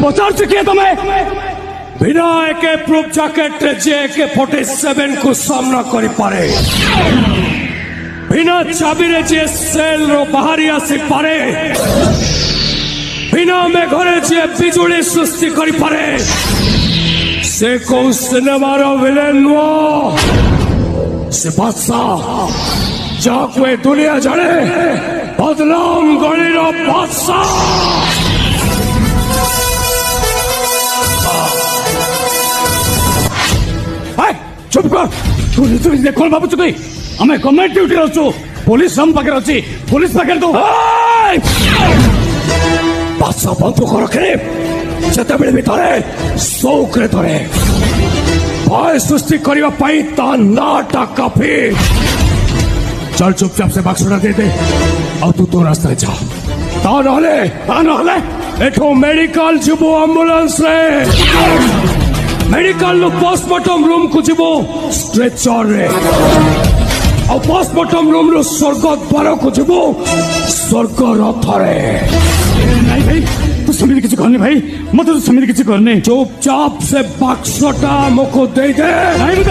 पचार किए तुम्हें बिना एक प्रूफ जैकेट जे AK-47 को सामना करि पारे बिना चाबी रे जे सेल रो बाहरी आसी पारे बिना मेघरे जे बिजुली सृष्टि करि पारे से को सिनेमा रो विलेन नो से बादशाह जाको ए दुनिया जाने बदनाम गली रो बादशाह चुप कर तू देखो बाबू चुकी हमें गवर्नमेंट ड्यूटी अच्छु पुलिस हम पाखे अच्छी पुलिस पाखे तो बादशाह बंदूक रखे जिते भी धरे शौक रे धरे भय सृष्टि करने ता नाटा काफी चल चुपचाप से बाक्सटा दे दे और तू तो रास्ता जा ता नहले एठो मेडिकल जीवो एम्बुलेंस रे मेडिकल नो पोस्टमार्टम रूम को जीवो स्ट्रेचर रे और पोस्टमार्टम रूम रो स्वर्ग द्वार को जीवो स्वर्ग रथ रे नहीं भाई तू समिति किसी करने भाई मत तो समिति किसी करने चुपचाप से बाक्सटा मको दे दे नहीं